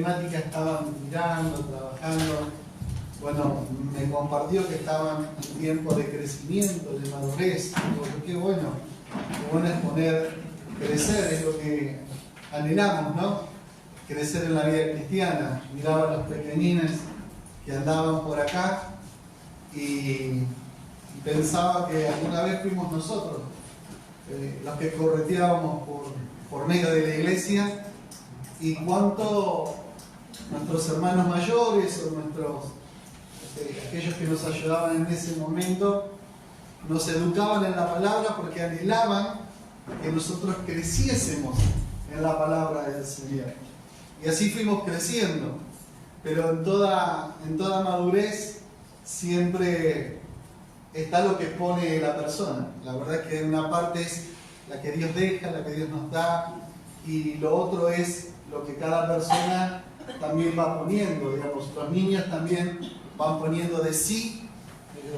temática estaban mirando, trabajando. Bueno, me compartió que estaban en tiempo de crecimiento, de madurez. Digo, qué bueno es crecer, es lo que anhelamos, ¿no? Crecer en la vida cristiana. Miraba a los pequeñines que andaban por acá y pensaba que alguna vez fuimos nosotros los que correteábamos por medio de la iglesia, y cuánto nuestros hermanos mayores o aquellos que nos ayudaban en ese momento nos educaban en la palabra porque anhelaban que nosotros creciésemos en la palabra del Señor. Y así fuimos creciendo, pero en toda madurez siempre está lo que pone la persona. La verdad es que una parte es la que Dios deja, la que Dios nos da, y lo otro es lo que cada persona también va poniendo. Digamos, los niños también van poniendo de sí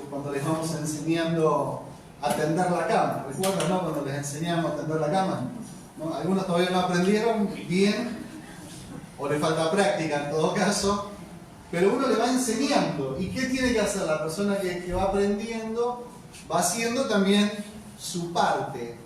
cuando les vamos enseñando a tender la cama. ¿Recuerdan, no? Cuando les enseñamos a tender la cama, ¿no? Algunos todavía no aprendieron bien, o les falta práctica en todo caso, pero uno le va enseñando. ¿Y qué tiene que hacer la persona que va aprendiendo? Va haciendo también su parte.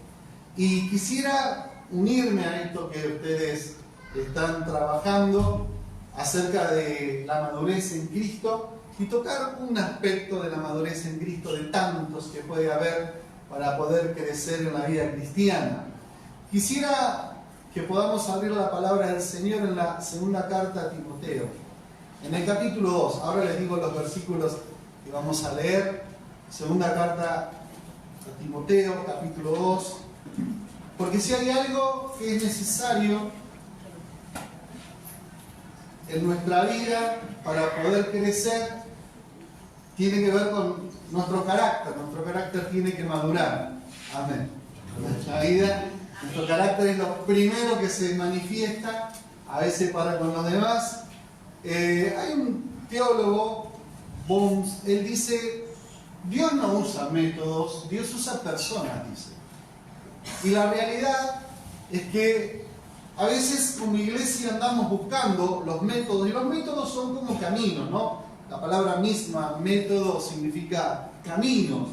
Y quisiera unirme a esto que ustedes están trabajando acerca de la madurez en Cristo y tocar un aspecto de la madurez en Cristo de tantos que puede haber para poder crecer en la vida cristiana. Quisiera que podamos abrir la palabra del Señor en la segunda carta a Timoteo, en el capítulo 2. Ahora les digo los versículos que vamos a leer. Segunda carta a Timoteo, capítulo 2. Porque si hay algo que es necesario en nuestra vida para poder crecer, tiene que ver con nuestro carácter. Nuestro carácter tiene que madurar. Amén. En nuestra vida, nuestro carácter es lo primero que se manifiesta, a veces para con los demás. Hay un teólogo, Bones, él dice: Dios no usa métodos, Dios usa personas, dice. Y la realidad es que a veces como iglesia andamos buscando los métodos, y los métodos son como caminos, ¿no? La palabra misma, método, significa caminos.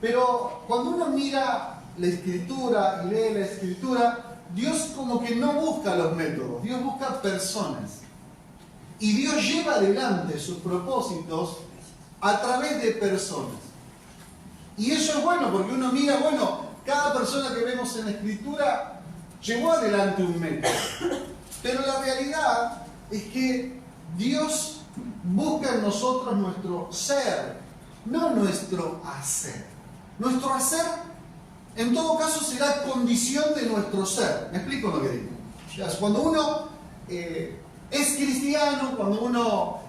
Pero cuando uno mira la Escritura y lee la Escritura, Dios como que no busca los métodos, Dios busca personas. Y Dios lleva adelante sus propósitos a través de personas. Y eso es bueno, porque uno mira, bueno, cada persona que vemos en la Escritura llevó adelante un método. Pero la realidad es que Dios busca en nosotros nuestro ser, no nuestro hacer. Nuestro hacer, en todo caso, será condición de nuestro ser. ¿Me explico lo que digo? Cuando uno es cristiano, cuando uno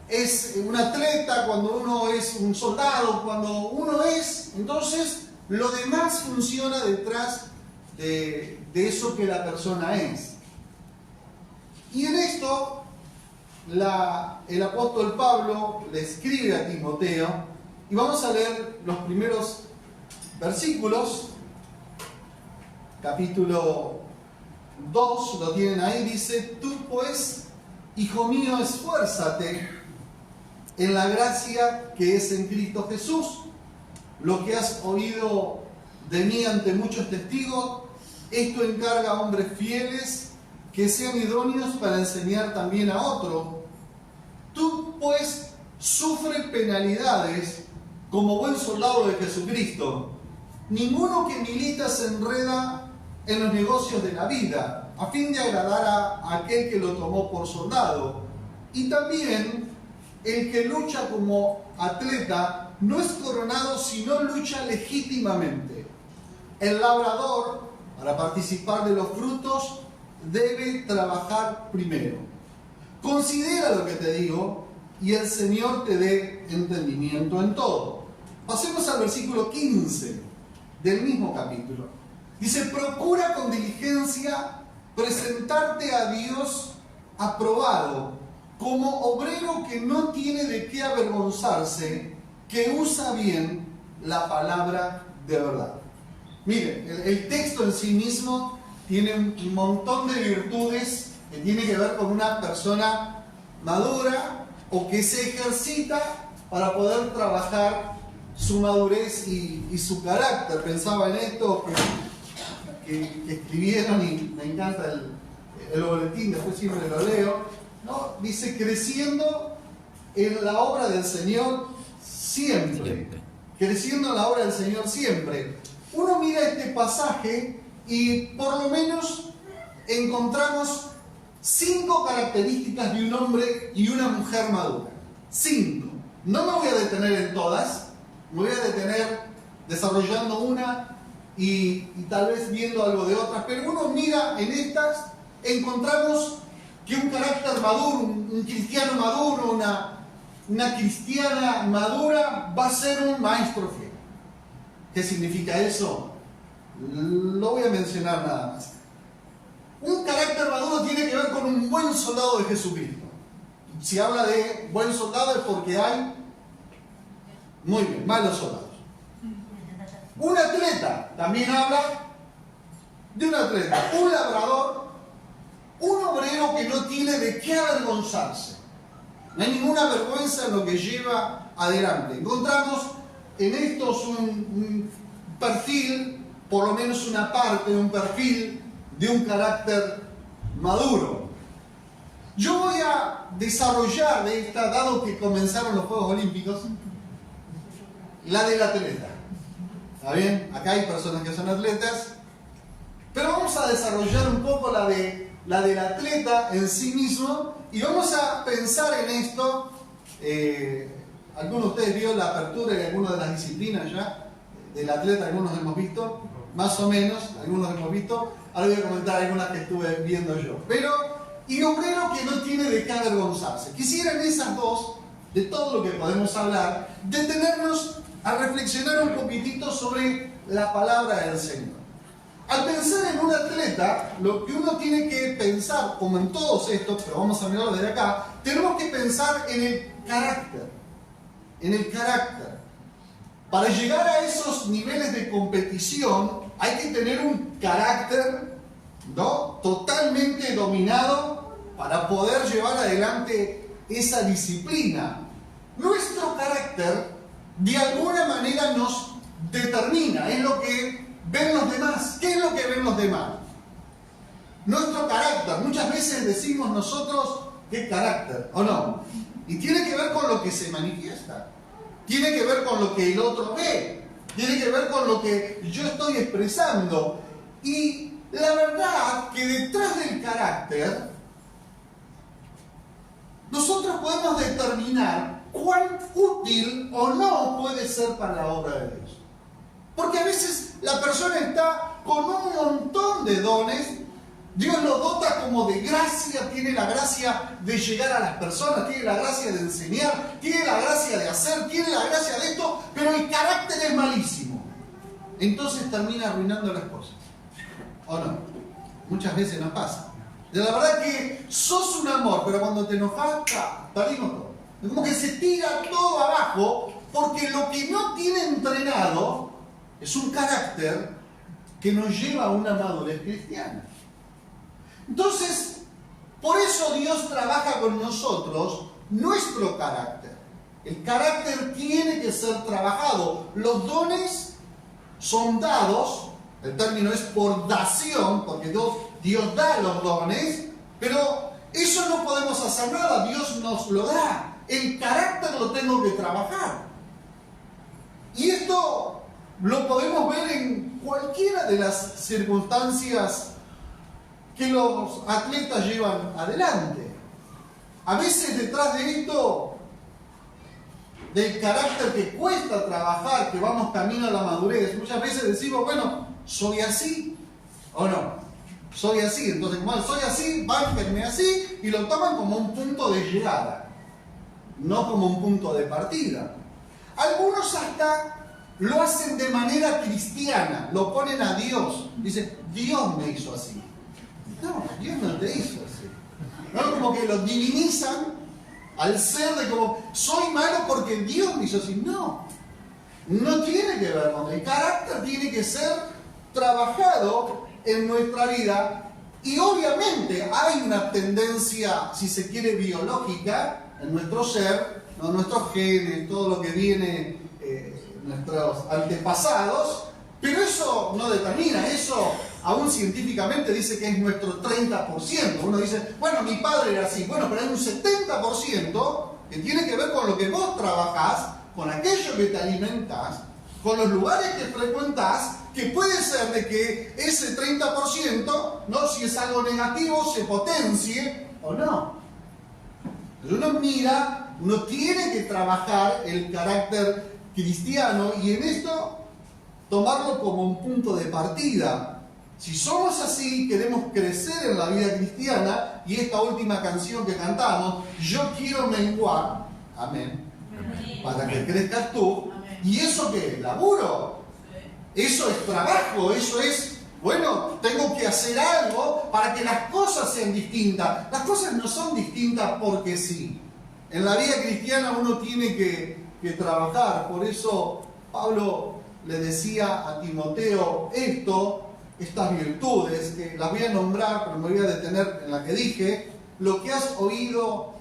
es un atleta, cuando uno es un soldado, cuando uno es, entonces lo demás funciona detrás de eso que la persona es. Y en esto el apóstol Pablo le escribe a Timoteo, y vamos a leer los primeros versículos. Capítulo 2, lo tienen ahí, dice: Tú pues, hijo mío, esfuérzate en la gracia que es en Cristo Jesús. Lo que has oído de mí ante muchos testigos, esto encarga a hombres fieles que sean idóneos para enseñar también a otros. Tú pues sufre penalidades como buen soldado de Jesucristo. Ninguno que milita se enreda en los negocios de la vida, a fin de agradar a aquel que lo tomó por soldado. Y también el que lucha como atleta no es coronado, sino lucha legítimamente. El labrador, para participar de los frutos, debe trabajar primero. Considera lo que te digo, y el Señor te dé entendimiento en todo. Pasemos al versículo 15 del mismo capítulo. Dice: procura con diligencia presentarte a Dios aprobado, como obrero que no tiene de qué avergonzarse, que usa bien la palabra de verdad. Miren, el texto en sí mismo tiene un montón de virtudes que tiene que ver con una persona madura o que se ejercita para poder trabajar su madurez y su carácter. Pensaba en esto que escribieron y me encanta el boletín, después siempre lo leo, ¿no? Dice, creciendo en la obra del Señor siempre. Creciendo en la obra del Señor siempre. Uno mira este pasaje y por lo menos encontramos 5 características de un hombre y una mujer madura. 5. No me voy a detener en todas, me voy a detener desarrollando una y tal vez viendo algo de otras, pero uno mira en estas, encontramos que un carácter maduro, un cristiano maduro, una cristiana madura va a ser un maestro fiel. ¿Qué significa eso? Lo voy a mencionar nada más. Un carácter maduro tiene que ver con un buen soldado de Jesucristo. Si habla de buen soldado es porque hay, muy bien, malos soldados. Un atleta también habla de un atleta, un labrador, un obrero que no tiene de qué avergonzarse. No hay ninguna vergüenza en lo que lleva adelante. Encontramos en estos un perfil, por lo menos una parte de un perfil de un carácter maduro. Yo voy a desarrollar de esta, dado que comenzaron los Juegos Olímpicos, la del atleta. ¿Está bien? Acá hay personas que son atletas, pero vamos a desarrollar un poco la del atleta en sí mismo y vamos a pensar en esto. Algunos de ustedes vio la apertura de algunas de las disciplinas ya del atleta, algunos hemos visto, más o menos, algunos hemos visto. Ahora voy a comentar algunas que estuve viendo yo. Pero, y obrero que no tiene de qué avergonzarse. Quisiera en esas dos, de todo lo que podemos hablar, detenernos a reflexionar un poquitito sobre la palabra del Señor. Al pensar en un atleta, lo que uno tiene que pensar, como en todos estos, pero vamos a mirarlo desde acá, tenemos que pensar en el carácter. En el carácter. Para llegar a esos niveles de competición, hay que tener un carácter, ¿no?, totalmente dominado para poder llevar adelante esa disciplina. Nuestro carácter, de alguna manera, nos determina, es lo que ven los demás. ¿Qué es lo que ven los demás? Nuestro carácter. Muchas veces decimos nosotros, ¿qué carácter? ¿O no? Y tiene que ver con lo que se manifiesta. Tiene que ver con lo que el otro ve. Tiene que ver con lo que yo estoy expresando. Y la verdad que detrás del carácter, nosotros podemos determinar cuán útil o no puede ser para la obra de Dios. Porque a veces la persona está con un montón de dones, Dios lo dota como de gracia, tiene la gracia de llegar a las personas, tiene la gracia de enseñar, tiene la gracia de hacer, tiene la gracia de esto, pero el carácter es malísimo. Entonces termina arruinando las cosas. ¿O no? Muchas veces nos pasa. De la verdad que sos un amor, pero cuando te enojas, perdimos todo. Es como que se tira todo abajo, porque lo que no tiene entrenado es un carácter que nos lleva a una madurez cristiana. Entonces, por eso Dios trabaja con nosotros nuestro carácter. El carácter tiene que ser trabajado. Los dones son dados, el término es por dación, porque Dios da los dones, pero eso no podemos hacer nada, Dios nos lo da. El carácter lo tengo que trabajar. Y esto lo podemos ver en cualquiera de las circunstancias que los atletas llevan adelante. A veces detrás de esto, del carácter que cuesta trabajar, que vamos camino a la madurez, muchas veces decimos, bueno, soy así o no, soy así, entonces como soy así, bánquenme así, y lo toman como un punto de llegada, no como un punto de partida. Algunos hasta lo hacen de manera cristiana, lo ponen a Dios, dicen, Dios me hizo así. No, Dios no te hizo así. No, como que lo divinizan al ser de como, soy malo porque Dios me hizo así. No, no tiene que ver con el carácter, tiene que ser trabajado en nuestra vida Y obviamente hay una tendencia, si se quiere, biológica en nuestro ser, ¿no? Nuestros genes, todo lo que viene, nuestros antepasados, pero eso no determina, eso aún científicamente dice que es nuestro 30%. Uno dice, bueno, mi padre era así, bueno, pero hay un 70% que tiene que ver con lo que vos trabajás, con aquello que te alimentás, con los lugares que frecuentás, que puede ser de que ese 30%, ¿no? Si es algo negativo, se potencie o no. Pero uno mira, uno tiene que trabajar el carácter cristiano y en esto tomarlo como un punto de partida. Si somos así, queremos crecer en la vida cristiana, y esta última canción que cantamos, yo quiero menguar, amén, para que crezcas tú. ¿Y eso qué es? ¿Laburo? Eso es trabajo, eso es, bueno, tengo que hacer algo para que las cosas sean distintas. Las cosas no son distintas porque sí. En la vida cristiana uno tiene que trabajar. Por eso Pablo le decía a Timoteo estas virtudes, que las voy a nombrar, pero me voy a detener en la que dije: lo que has oído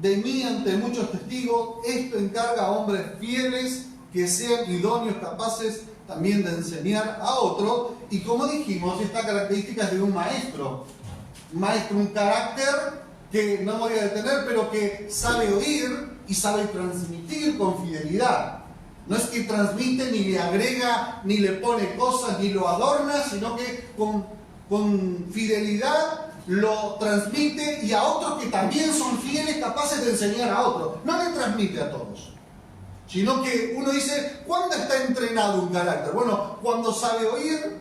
de mí ante muchos testigos, esto encarga a hombres fieles que sean idóneos, capaces también de enseñar a otros. Y como dijimos, esta característica es de un maestro. Un maestro, un carácter que no me voy a detener, pero que sabe oír y sabe transmitir con fidelidad. No es que transmite, ni le agrega, ni le pone cosas, ni lo adorna, sino que con fidelidad lo transmite, y a otros que también son fieles, capaces de enseñar a otros. No le transmite a todos, sino que uno dice, ¿cuándo está entrenado un carácter? Bueno, cuando sabe oír,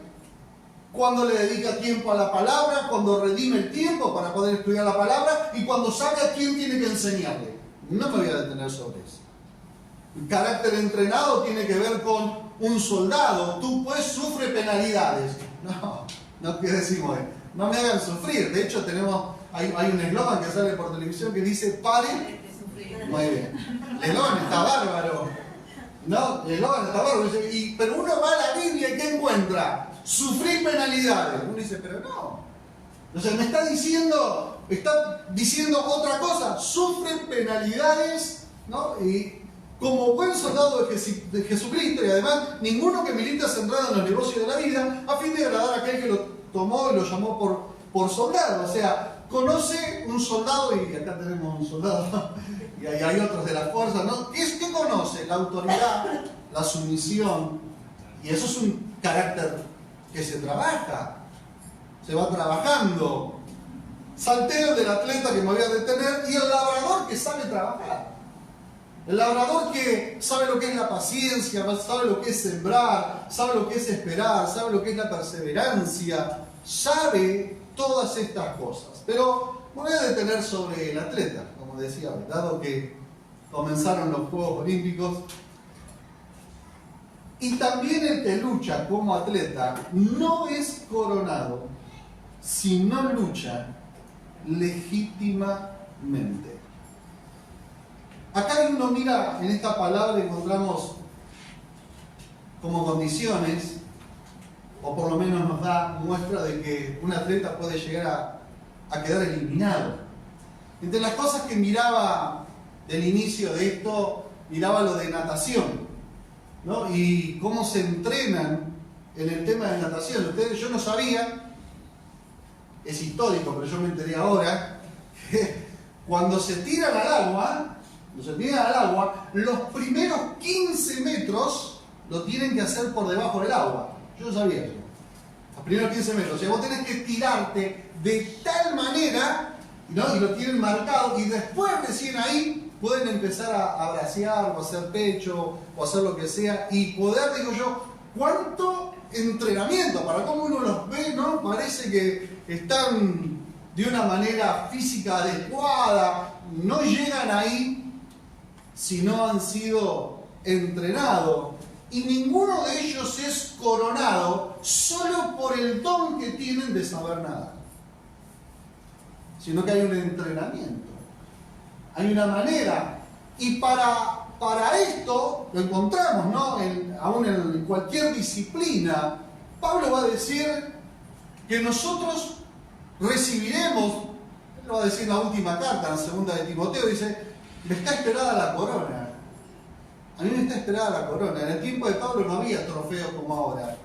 cuando le dedica tiempo a la palabra, cuando redime el tiempo para poder estudiar la palabra, y cuando sabe a quién tiene que enseñarle. No me voy a detener sobre eso. El carácter entrenado tiene que ver con un soldado. Tú pues sufre penalidades. No, ¿qué decimos? No me hagan sufrir. De hecho, hay un eslogan que sale por televisión que dice, paren. Muy bien. El eslogan está bárbaro. ¿No? El eslogan está bárbaro. Pero uno va a la Biblia y ¿qué encuentra? Sufrir penalidades. Uno dice, pero no. O sea, me está diciendo otra cosa. Sufren penalidades, ¿no? Y como buen soldado de Jesucristo, y además ninguno que milita centrado en los negocios de la vida, a fin de agradar a aquel que lo tomó y lo llamó por soldado. O sea, conoce un soldado, y acá tenemos un soldado, y hay otros de las fuerzas, ¿no? ¿Qué conoce? La autoridad, la sumisión, y eso es un carácter que se trabaja, se va trabajando. Salteo del atleta, que me voy a detener, y el labrador que sabe trabajar. El labrador que sabe lo que es la paciencia, sabe lo que es sembrar, sabe lo que es esperar, sabe lo que es la perseverancia, sabe todas estas cosas. Pero me voy a detener sobre el atleta, como decía, dado que comenzaron los Juegos Olímpicos. Y también el que lucha como atleta no es coronado si no lucha legítimamente. Acá uno mira, en esta palabra encontramos como condiciones, o por lo menos nos da muestra de que un atleta puede llegar a quedar eliminado. Entre las cosas que miraba del inicio de esto, miraba lo de natación, ¿no? Y cómo se entrenan en el tema de natación. Yo no sabía, es histórico, pero yo me enteré ahora, que cuando se tiran al agua, los primeros 15 metros lo tienen que hacer por debajo del agua. Yo no sabía eso. Los primeros 15 metros. O sea, vos tenés que tirarte de tal manera, ¿no? Y lo tienen marcado, y después recién ahí pueden empezar a bracear, o hacer pecho, o hacer lo que sea, y poder, digo yo, ¿cuánto entrenamiento? Para cómo uno los ve, ¿no? Parece que están de una manera física adecuada, no llegan ahí si no han sido entrenados, y ninguno de ellos es coronado solo por el don que tienen de saber nadar, sino que hay un entrenamiento, hay una manera, y para esto lo encontramos, ¿no? Aún en cualquier disciplina. Pablo va a decir que nosotros recibiremos, lo va a decir en la última carta, en la segunda de Timoteo, dice, me está esperada la corona. A mí me está esperada la corona. En el tiempo de Pablo no había trofeos como ahora.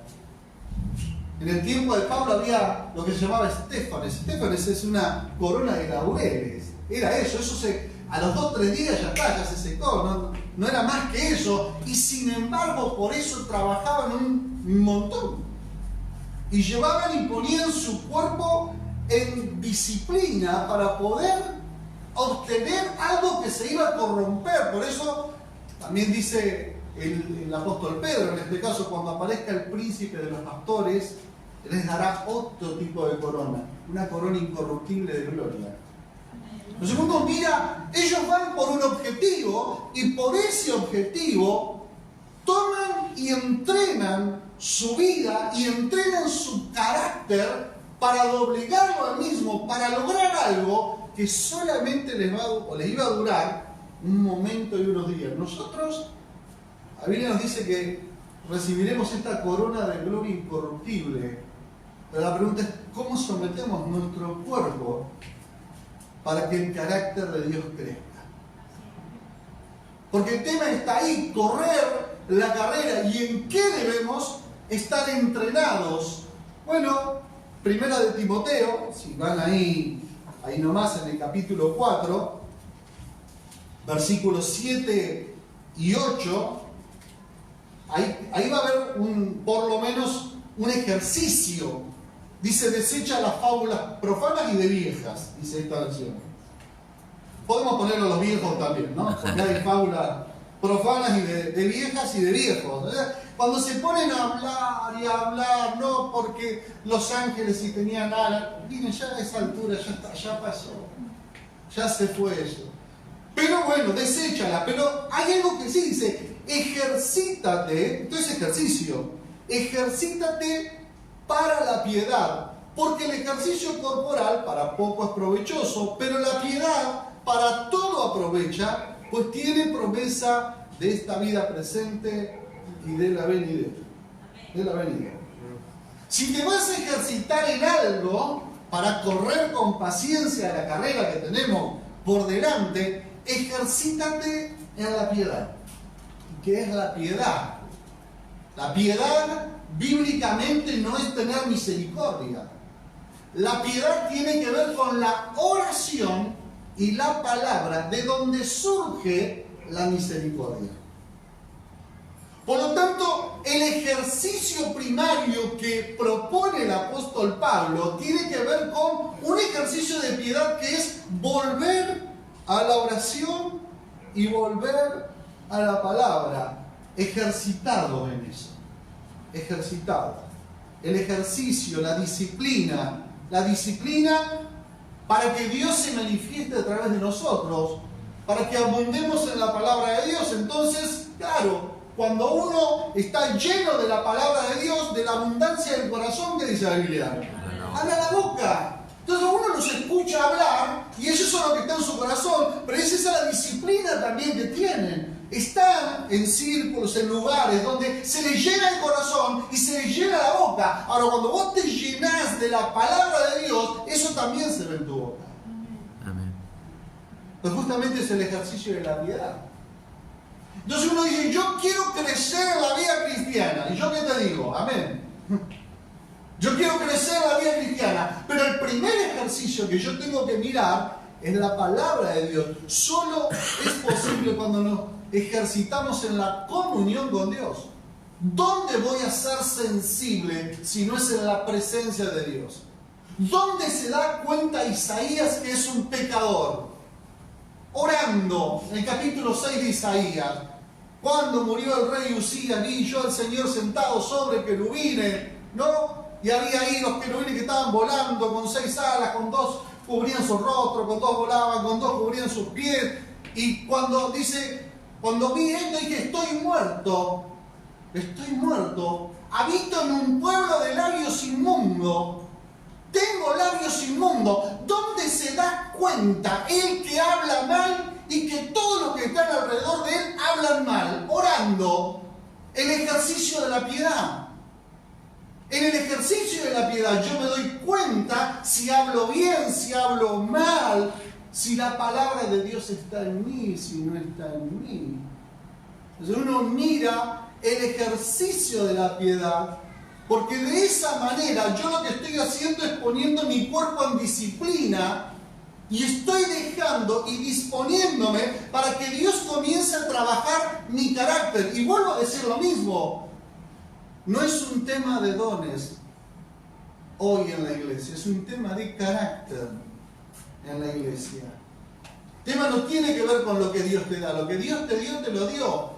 En el tiempo de Pablo había lo que se llamaba Estéfanes. Estéfanes es una corona de laureles. Era eso a los 2 o 3 días ya está, ya se secó. No era más que eso. Y sin embargo, por eso trabajaban un montón. Y llevaban y ponían su cuerpo en disciplina para poder obtener algo que se iba a corromper. Por eso también dice el apóstol Pedro, en este caso, cuando aparezca el príncipe de los pastores, les dará otro tipo de corona, una corona incorruptible de gloria. Lo segundo, mira, ellos van por un objetivo y por ese objetivo toman y entrenan su vida y entrenan su carácter para doblegarlo al mismo, para lograr algo que solamente les iba a durar un momento y unos días. Nosotros, la Biblia nos dice que recibiremos esta corona de gloria incorruptible. Pero la pregunta es, ¿cómo sometemos nuestro cuerpo para que el carácter de Dios crezca? Porque el tema está ahí, correr la carrera. ¿Y en qué debemos estar entrenados? Bueno, primera de Timoteo, si van ahí nomás en el capítulo 4, versículos 7 y 8, ahí va a haber por lo menos un ejercicio. Dice, desecha las fábulas profanas y de viejas, dice esta versión. Podemos ponerlo a los viejos también, ¿no? Porque hay fábulas profanas y de viejas y de viejos. Cuando se ponen a hablar y a hablar, no porque los ángeles si tenían alas, miren, ya a esa altura ya pasó, ya se fue eso. Pero bueno, deséchala. Pero hay algo que sí dice, ejercítate, entonces ejercicio, ejercítate para la piedad, porque el ejercicio corporal para poco es provechoso, pero la piedad para todo aprovecha, pues tiene promesa de esta vida presente y de la venidera. Si te vas a ejercitar en algo para correr con paciencia la carrera que tenemos por delante, ejercítate en la piedad. ¿Qué es la piedad? La piedad bíblicamente no es tener misericordia. La piedad tiene que ver con la oración y la palabra, de donde surge la misericordia. Por lo tanto, el ejercicio primario que propone el apóstol Pablo tiene que ver con un ejercicio de piedad que es volver a la oración y volver a la palabra, ejercitado en eso. Ejercitado. El ejercicio, la disciplina para que Dios se manifieste a través de nosotros, para que abundemos en la palabra de Dios. Entonces, claro, cuando uno está lleno de la palabra de Dios, de la abundancia del corazón, ¿qué dice la Biblia? Habla la boca. Entonces uno los escucha hablar y eso es lo que está en su corazón, pero es esa la disciplina también que tienen. Están en círculos, en lugares donde se les llena el corazón y se les llena la boca. Ahora, cuando vos te llenás de la palabra de Dios, eso también se ve en tu boca. Amén. Pues justamente es el ejercicio de la piedad. Entonces uno dice, yo quiero crecer en la vida cristiana. ¿Y yo qué te digo? Amén. Yo quiero crecer en la vida cristiana. Pero el primer ejercicio que yo tengo que mirar es la palabra de Dios. Solo es posible cuando nos ejercitamos en la comunión con Dios. ¿Dónde voy a ser sensible si no es en la presencia de Dios? ¿Dónde se da cuenta Isaías que es un pecador? Orando, en el capítulo 6 de Isaías, cuando murió el rey Usías, vi yo al Señor sentado sobre querubines, ¿no? Y había ahí los querubines que estaban volando con 6 alas, con 2 cubrían su rostro, con 2 volaban, con 2 cubrían sus pies. Y cuando vi esto dije, estoy muerto, habito en un pueblo de labios inmundos, tengo labios inmundos. ¿Dónde se da cuenta el que habla mal y que todos los que están alrededor de él hablan mal? Orando, el ejercicio de la piedad. En el ejercicio de la piedad yo me doy cuenta si hablo bien, si hablo mal, si la palabra de Dios está en mí, si no está en mí. Entonces uno mira el ejercicio de la piedad, porque de esa manera yo lo que estoy haciendo es poniendo mi cuerpo en disciplina y estoy dejando y disponiéndome para que Dios comience a trabajar mi carácter. Y vuelvo a decir lo mismo, no es un tema de dones hoy en la iglesia, es un tema de carácter en la iglesia. El tema no tiene que ver con lo que Dios te da, lo que Dios te dio, te lo dio.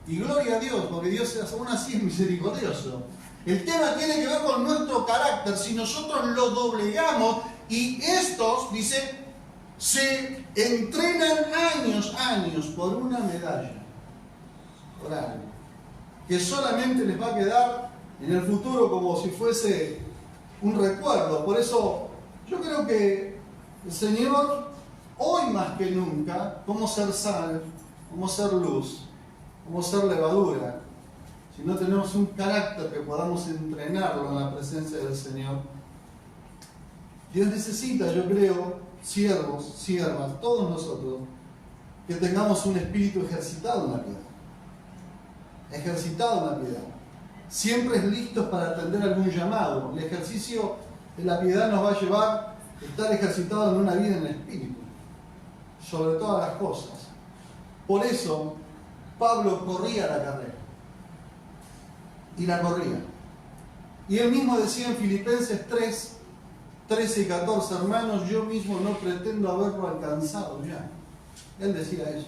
Y gloria a Dios, porque Dios aún así es misericordioso. El tema tiene que ver con nuestro carácter, si nosotros lo doblegamos, y estos, dice, se entrenan años por una medalla, por algo, que solamente les va a quedar en el futuro como si fuese un recuerdo. Por eso yo creo que el Señor, hoy más que nunca, cómo ser sal, cómo ser luz, cómo ser levadura, si no tenemos un carácter que podamos entrenarlo en la presencia del Señor. Dios necesita, yo creo, siervos, siervas, todos nosotros, que tengamos un espíritu ejercitado en la piedad. Ejercitado en la piedad. Siempre listos para atender algún llamado. El ejercicio de la piedad nos va a llevar a estar ejercitados en una vida en el espíritu, sobre todas las cosas. Por eso, Pablo corría la carrera. Y la corría. Y él mismo decía en Filipenses 3, 13 y 14, hermanos, yo mismo no pretendo haberlo alcanzado ya. Él decía eso.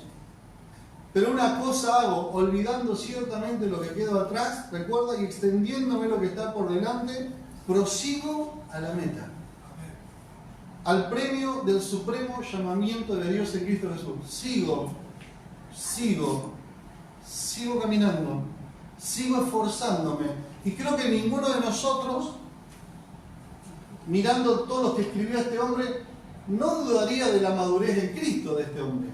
Pero una cosa hago, olvidando ciertamente lo que quedó atrás, recuerda, y extendiéndome lo que está por delante, prosigo a la meta. Al premio del supremo llamamiento de Dios en Cristo Jesús. Sigo caminando, sigo esforzándome. Y creo que ninguno de nosotros, mirando todos los que escribió este hombre, no dudaría de la madurez de Cristo de este hombre.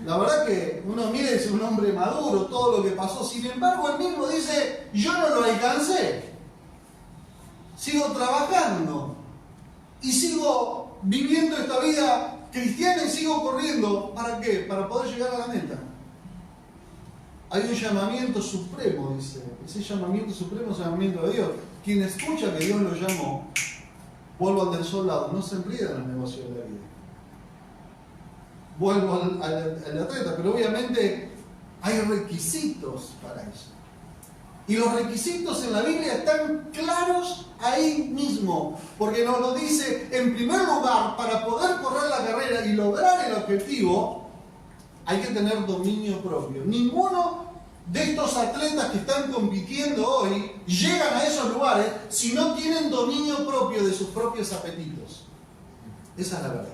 La verdad que uno mira y es un hombre maduro, todo lo que pasó. Sin embargo, él mismo dice, yo no lo alcancé. Sigo trabajando y sigo viviendo esta vida cristiana y sigo corriendo. ¿Para qué? Para poder llegar a la meta. Hay un llamamiento supremo, dice. Ese llamamiento supremo es el llamamiento de Dios. Quien escucha que Dios lo llamó, vuelvo al del soldado, no se enreda en los negocios de la vida. Vuelvo al atleta, pero obviamente hay requisitos para eso. Y los requisitos en la Biblia están claros ahí mismo, porque nos lo dice, en primer lugar, para poder correr la carrera y lograr el objetivo, hay que tener dominio propio. Ninguno de estos atletas que están compitiendo hoy llegan a esos lugares si no tienen dominio propio de sus propios apetitos. Esa es la verdad.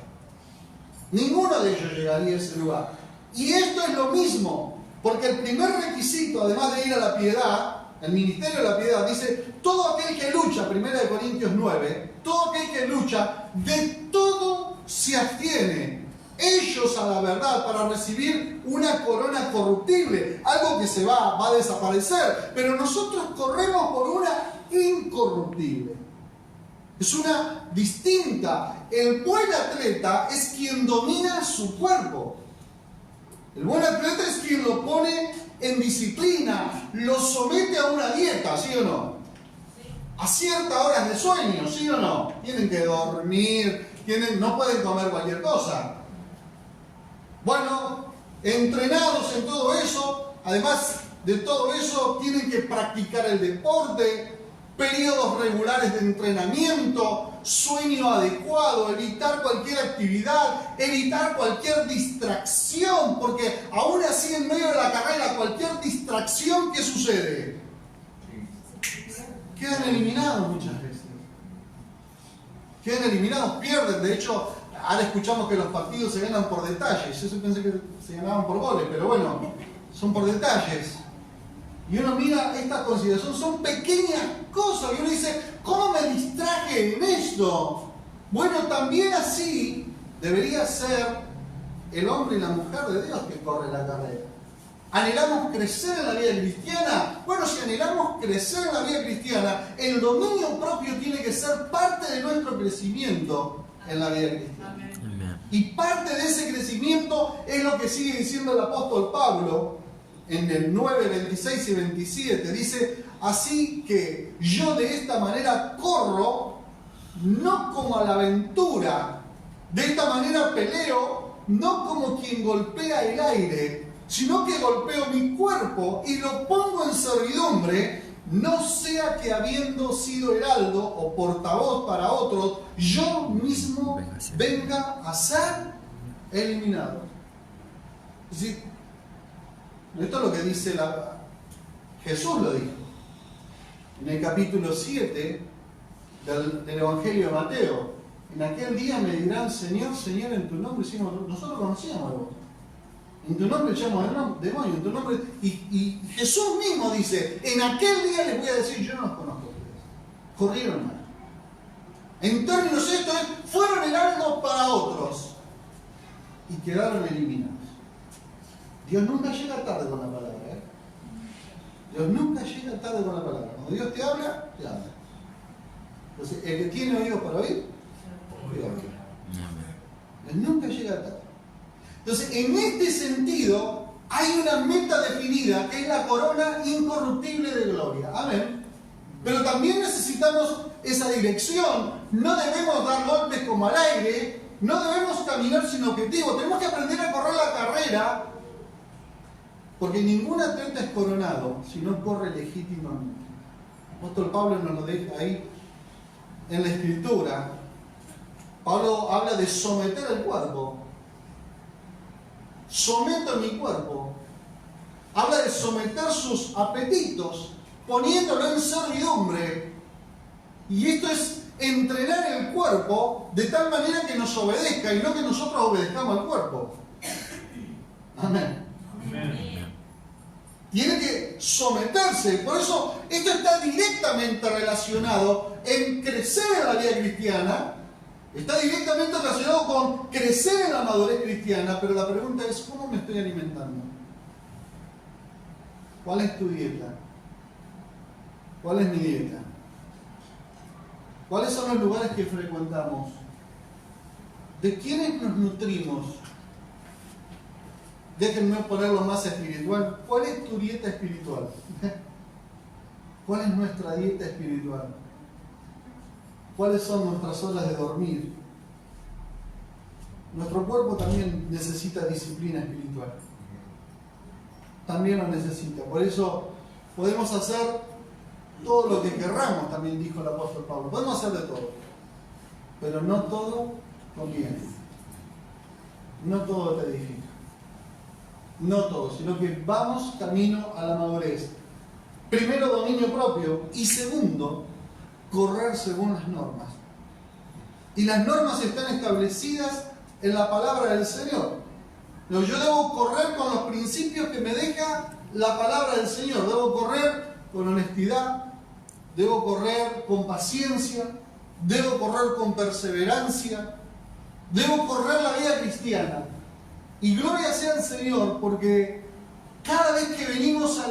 Ninguno de ellos llegaría a ese lugar. Y esto es lo mismo, porque el primer requisito, además de ir a la piedad, el ministerio de la piedad, dice, todo aquel que lucha, 1 Corintios 9, todo aquel que lucha, de todo se abstiene. Ellos a la verdad para recibir una corona corruptible, algo que se va a desaparecer, pero nosotros corremos por una incorruptible. Es una distinta. El buen atleta es quien domina su cuerpo. El buen atleta es quien lo pone en disciplina, lo somete a una dieta, ¿sí o no? A ciertas horas de sueño, ¿sí o no? Tienen que dormir, no pueden comer cualquier cosa. Bueno, entrenados en todo eso, además de todo eso, tienen que practicar el deporte, periodos regulares de entrenamiento, sueño adecuado, evitar cualquier actividad, evitar cualquier distracción, porque aún así en medio de la carrera, cualquier distracción, ¿qué sucede? Quedan eliminados muchas veces. Quedan eliminados, pierden. De hecho, ahora escuchamos que los partidos se ganan por detalles. Yo pensé que se ganaban por goles, pero bueno, son por detalles. Y uno mira esta consideración, son pequeñas cosas. Y uno dice, ¿cómo me distraje en esto? Bueno, también así debería ser el hombre y la mujer de Dios que corre la carrera. ¿Anhelamos crecer en la vida cristiana? Bueno, si anhelamos crecer en la vida cristiana, el dominio propio tiene que ser parte de nuestro crecimiento en la vida cristiana. Amén. Y parte de ese crecimiento es lo que sigue diciendo el apóstol Pablo en el 9, 26 y 27. Dice, así que yo de esta manera corro, no como a la aventura. De esta manera peleo, no como quien golpea el aire, sino que golpeo mi cuerpo y lo pongo en servidumbre, no sea que habiendo sido heraldo o portavoz para otros, yo mismo venga a ser eliminado. Es decir, esto es lo que dice Jesús lo dijo en el capítulo 7 del Evangelio de Mateo. En aquel día me dirán, Señor, Señor, en tu nombre hicimos, nosotros conocíamos a vos. En tu nombre echamos demonios, en tu nombre. Y Jesús mismo dice, en aquel día les voy a decir, yo no los conozco a ustedes. Corrieron mal. En términos estos, fueron heraldos para otros y quedaron eliminados. Dios nunca llega tarde con la palabra. Dios nunca llega tarde con la palabra. Cuando Dios te habla, te habla. Entonces, el que tiene oídos para oír, Dios nunca llega tarde. Entonces, en este sentido, hay una meta definida que es la corona incorruptible de gloria. Amén. Pero también necesitamos esa dirección. No debemos dar golpes como al aire. No debemos caminar sin objetivo. Tenemos que aprender a correr la carrera. Porque ningún atleta es coronado si no corre legítimamente. El apóstol Pablo nos lo deja ahí en la Escritura. Pablo habla de someter el cuerpo. Someto mi cuerpo. Habla de someter sus apetitos, poniéndolo en servidumbre. Y esto es entrenar el cuerpo de tal manera que nos obedezca y no que nosotros obedezcamos al cuerpo. Amén. Amén. Tiene que someterse. Por eso esto está directamente relacionado en crecer en la vida cristiana. Está directamente relacionado con crecer en la madurez cristiana. Pero la pregunta es, ¿cómo me estoy alimentando? ¿Cuál es tu dieta? ¿Cuál es mi dieta? ¿Cuáles son los lugares que frecuentamos? ¿De quiénes nos nutrimos? Déjenme ponerlo más espiritual. ¿Cuál es tu dieta espiritual? ¿Cuál es nuestra dieta espiritual? ¿Cuáles son nuestras horas de dormir? Nuestro cuerpo también necesita disciplina espiritual. También lo necesita. Por eso podemos hacer todo lo que querramos, también dijo el apóstol Pablo. Podemos hacer de todo. Pero no todo conviene. No todo te edifica. No todo, sino que vamos camino a la madurez. Primero, dominio propio. Y segundo, correr según las normas. Y las normas están establecidas en la palabra del Señor. Yo debo correr con los principios que me deja la palabra del Señor. Debo correr con honestidad. Debo correr con paciencia. Debo correr con perseverancia. Debo correr la vida cristiana. Y gloria sea al Señor, porque cada vez que venimos a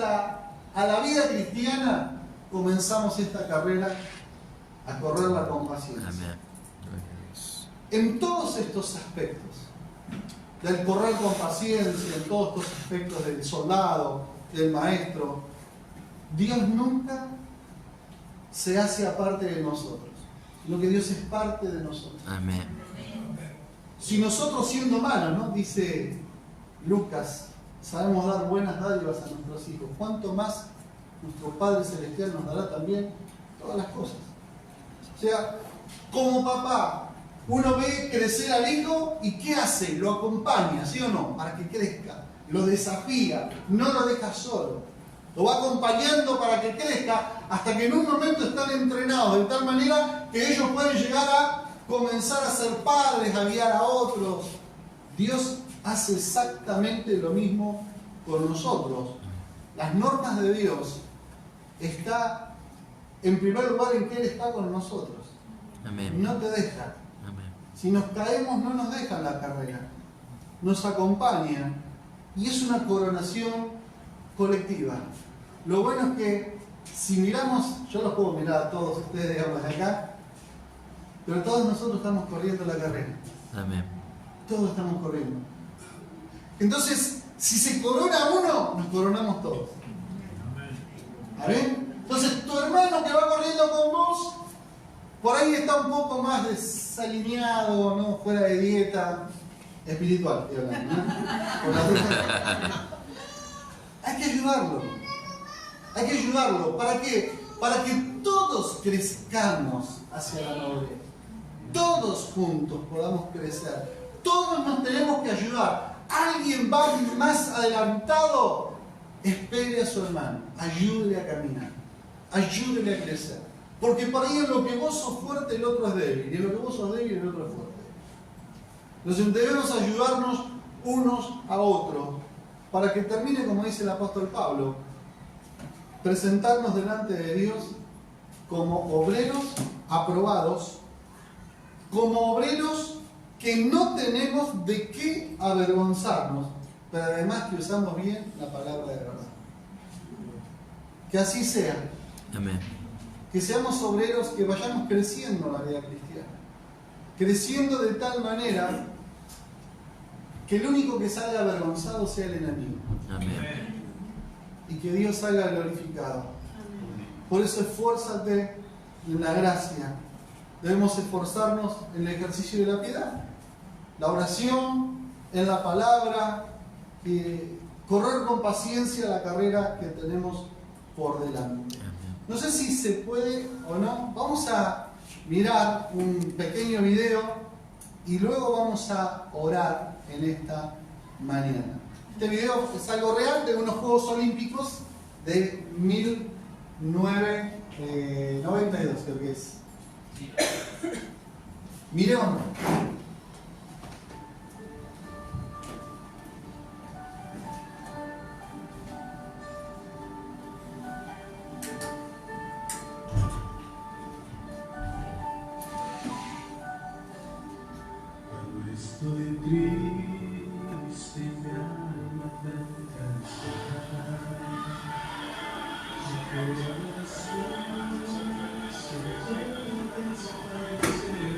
la vida cristiana, comenzamos esta carrera a correrla con paciencia. Amén. En todos estos aspectos, del correr con paciencia, en todos estos aspectos del soldado, del maestro, Dios nunca se hace aparte de nosotros, sino que Dios es parte de nosotros. Amén. Si nosotros siendo malos, ¿no? Dice Lucas, sabemos dar buenas dádivas a nuestros hijos, ¿cuánto más nuestro Padre Celestial nos dará también todas las cosas? O sea, como papá, uno ve crecer al hijo y ¿qué hace? Lo acompaña, ¿sí o no? Para que crezca, lo desafía, no lo deja solo. Lo va acompañando para que crezca hasta que en un momento están entrenados de tal manera que ellos pueden llegar a comenzar a ser padres, a guiar a otros. Dios hace exactamente lo mismo con nosotros. Las normas de Dios está en primer lugar en que Él está con nosotros. Amén. No te deja. Amén. Si nos caemos no nos deja en la carrera. Nos acompaña. Y es una coronación colectiva. Lo bueno es que si miramos, yo los puedo mirar a todos ustedes, digamos, de acá, pero todos nosotros estamos corriendo la carrera. Amén. Todos estamos corriendo. Entonces, si se corona uno, nos coronamos todos. ¿Amén? Entonces, tu hermano que va corriendo con vos, por ahí está un poco más desalineado, ¿no? Fuera de dieta espiritual, estoy hablando, ¿no? Hay que ayudarlo. Hay que ayudarlo. ¿Para qué? Para que todos crezcamos hacia la madurez. Todos juntos podamos crecer. Todos nos tenemos que ayudar. Alguien va más adelantado, espere a su hermano, ayúdele a caminar, ayúdele a crecer. Porque por ahí en lo que vos sos fuerte, el otro es débil. Y en lo que vos sos débil, el otro es fuerte. Entonces debemos ayudarnos unos a otros para que termine, como dice el apóstol Pablo, presentarnos delante de Dios como obreros aprobados, como obreros que no tenemos de qué avergonzarnos, pero además que usamos bien la palabra de verdad. Que así sea. Amén. Que seamos obreros que vayamos creciendo en la vida cristiana. Creciendo de tal manera que el único que salga avergonzado sea el enemigo. Amén. Y que Dios salga glorificado. Por eso esfuérzate en la gracia. Debemos esforzarnos en el ejercicio de la piedad, la oración, en la palabra, correr con paciencia la carrera que tenemos por delante. No sé si se puede o no. Vamos a mirar un pequeño video y luego vamos a orar en esta mañana. Este video es algo real de unos Juegos Olímpicos de 1992, creo que es. Miremos. Estoy triste, mi alma blanca mi corazón se desaparecer.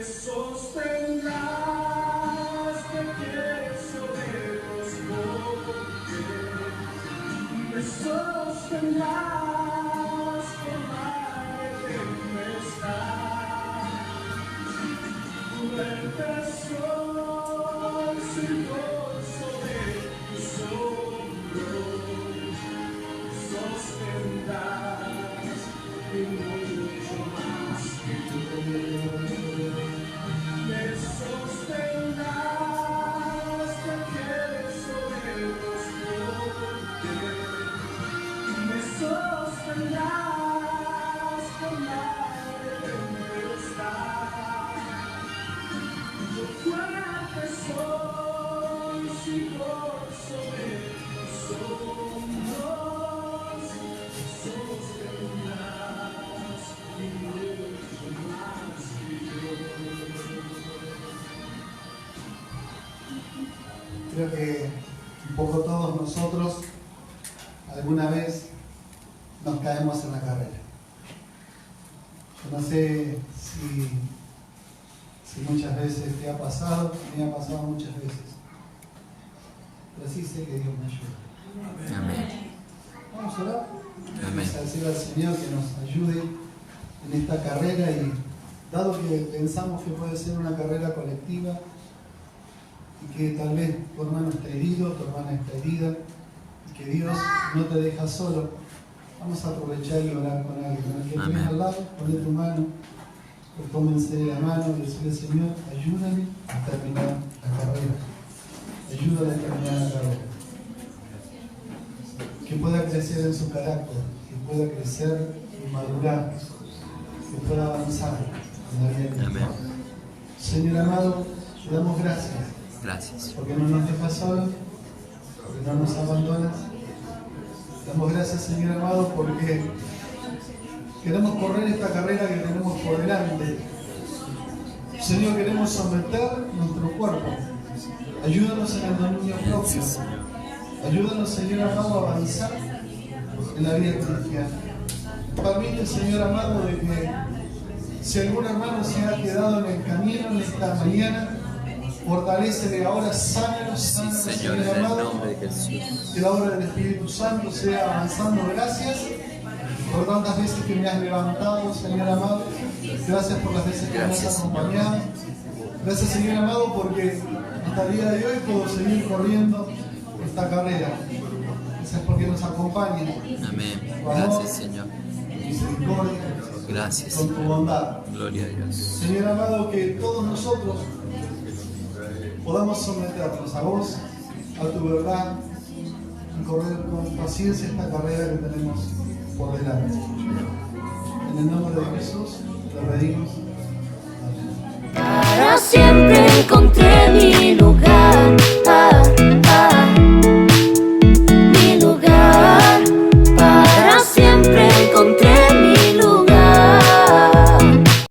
sostendrás, te quieres sobre los montes, me sostendrás con la tempestad. Fuerte soy, Señor, sobre tus hombros, sostendrás y mucho más que yo. Me sostendrás, te quieres sobre los montes, me sostendrás con la tempestad. Yo fuerte soy, Señor, sobre tus hombros, sostendrás y mucho más que yo. Creo que un poco todos nosotros alguna vez nos caemos en la carrera. Yo no sé si muchas veces te ha pasado, me ha pasado muchas veces, pero sí sé que Dios me ayuda. Amén. Vamos a orar. Amén. Vamos a decir al Señor que nos ayude en esta carrera y dado que pensamos que puede ser una carrera colectiva y que tal vez tu hermano está herido, tu hermana está herida y que Dios no te deja solo, vamos a aprovechar y orar con alguien. Al que Amén. tienes al lado, ponle tu mano, o tómense la mano y decirle: Señor, ayúdame a terminar la carrera. Ayúdame a terminar la carrera. Que pueda crecer en su carácter, que pueda crecer y madurar, que pueda avanzar en la vida cristiana. Amén. Señor amado, te damos gracias Gracias. porque no nos dejas solos, porque no nos abandonas. Te damos gracias, Señor amado, porque queremos correr esta carrera que tenemos por delante. Señor, queremos someter nuestro cuerpo. Ayúdanos en el dominio propio. Ayúdanos, Señor amado, a avanzar en la vida cristiana. Permite, Señor amado, de que si algún hermano se ha quedado en el camino en esta mañana, fortalécele ahora, sánanos, Sí, sánanos, Señor, en el amado. nombre de Jesús. Que la obra del Espíritu Santo sea avanzando. Gracias por tantas veces que me has levantado, Señor amado. Gracias por las veces que me has Gracias, acompañado. Gracias, Señor amado, porque hasta el día de hoy puedo seguir corriendo esta carrera. Gracias porque nos acompañas Amén. Gracias, Señor. con misericordia, Gracias. con tu bondad. Gloria a Dios. Señor amado, que todos nosotros podamos someternos a vos, a tu verdad, y correr con paciencia esta carrera que tenemos por delante. En el nombre de Jesús, te pedimos. Amén. Para siempre encontré mi